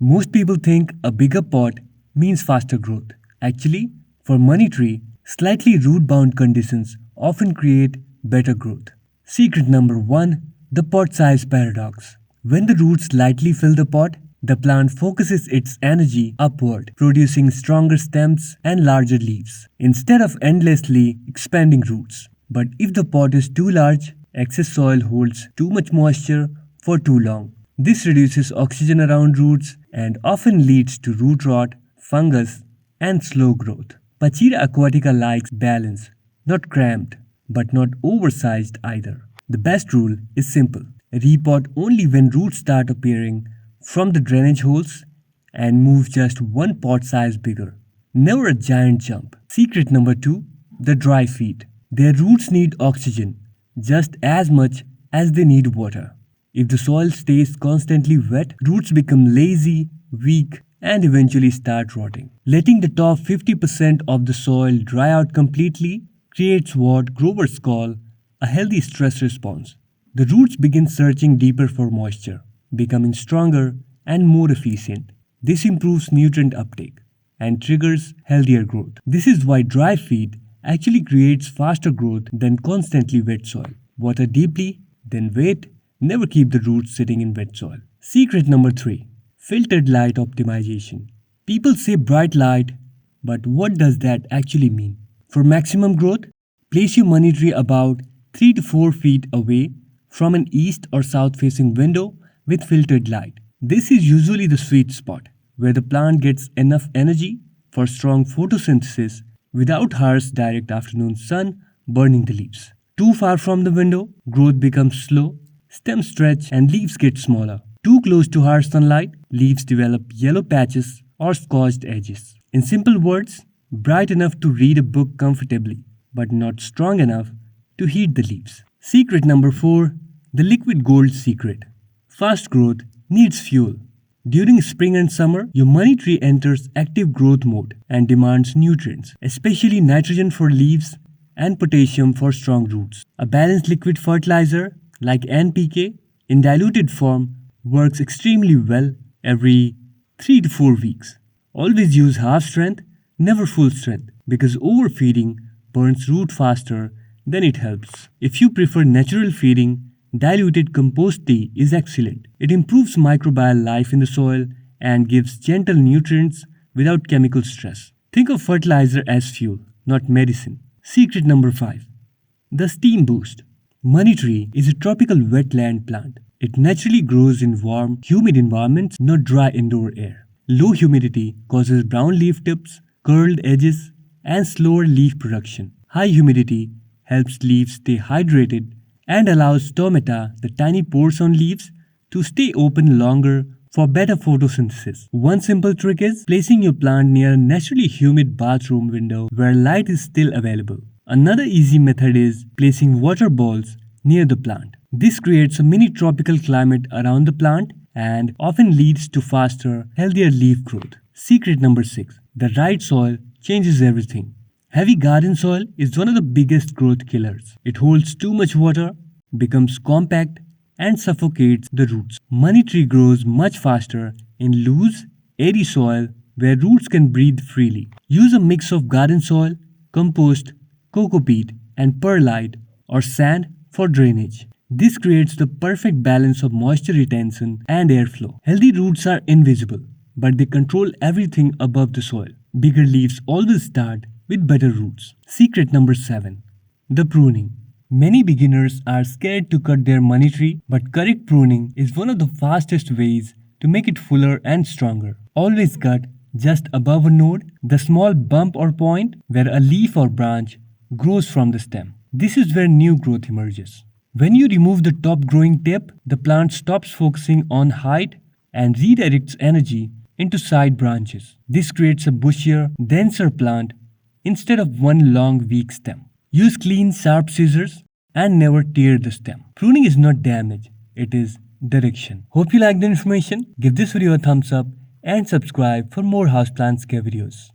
Most people think a bigger pot means faster growth. Actually, for money tree, slightly root-bound conditions often create better growth. Secret number 1, the pot size paradox. When the roots slightly fill the pot, the plant focuses its energy upward, producing stronger stems and larger leaves, instead of endlessly expanding roots. But if the pot is too large, excess soil holds too much moisture for too long. This reduces oxygen around roots and often leads to root rot, fungus, and slow growth. Pachira aquatica likes balance, not cramped, but not oversized either. The best rule is simple. Repot only when roots start appearing from the drainage holes and move just one pot size bigger. Never a giant jump. Secret number 2, the dry feet. Their roots need oxygen just as much as they need water. If the soil stays constantly wet, roots become lazy, weak, and eventually start rotting. Letting the top 50% of the soil dry out completely creates what growers call a healthy stress response. The roots begin searching deeper for moisture, becoming stronger and more efficient. This improves nutrient uptake and triggers healthier growth. This is why dry feed actually creates faster growth than constantly wet soil. Water deeply, then wait. Never keep the roots sitting in wet soil. Secret number 3, filtered light optimization. People say bright light, but what does that actually mean? For maximum growth, place your money tree about 3 to 4 feet away from an east or south facing window with filtered light. This is usually the sweet spot where the plant gets enough energy for strong photosynthesis without harsh direct afternoon sun burning the leaves. Too far from the window, growth becomes slow, stems stretch and leaves get smaller. Too close to harsh sunlight, leaves develop yellow patches or scorched edges. In simple words, bright enough to read a book comfortably, but not strong enough to heat the leaves. Secret number 4, the liquid gold secret. Fast growth needs fuel. During spring and summer, your money tree enters active growth mode and demands nutrients, especially nitrogen for leaves and potassium for strong roots. A balanced liquid fertilizer like NPK in diluted form works extremely well every 3 to 4 weeks. Always use half strength, never full strength, because overfeeding burns root faster than it helps. If you prefer natural feeding, diluted compost tea is excellent. It improves microbial life in the soil and gives gentle nutrients without chemical stress. Think of fertilizer as fuel, not medicine. Secret number 5, the steam boost. Money tree is a tropical wetland plant. It naturally grows in warm, humid environments, not dry indoor air. Low humidity causes brown leaf tips, curled edges, and slower leaf production. High humidity helps leaves stay hydrated and allows stomata, the tiny pores on leaves, to stay open longer for better photosynthesis. One simple trick is placing your plant near a naturally humid bathroom window where light is still available. Another easy method is placing water balls near the plant. This creates a mini tropical climate around the plant and often leads to faster, healthier leaf growth. Secret number 6, the right soil changes everything. Heavy garden soil is one of the biggest growth killers. It holds too much water, becomes compact, and suffocates the roots. Money tree grows much faster in loose, airy soil where roots can breathe freely. Use a mix of garden soil, compost, coco peat, and perlite or sand for drainage. This creates the perfect balance of moisture retention and airflow. Healthy roots are invisible, but they control everything above the soil. Bigger leaves always start with better roots. Secret number 7, the pruning. Many beginners are scared to cut their money tree, but correct pruning is one of the fastest ways to make it fuller and stronger. Always cut just above a node, the small bump or point where a leaf or branch grows from the stem. This is where new growth emerges. When you remove the top growing tip, the plant stops focusing on height and redirects energy into side branches. This creates a bushier, denser plant instead of one long, weak stem. Use clean, sharp scissors and never tear the stem. Pruning is not damage, it is direction. Hope you liked the information. Give this video a thumbs up and subscribe for more houseplant care videos.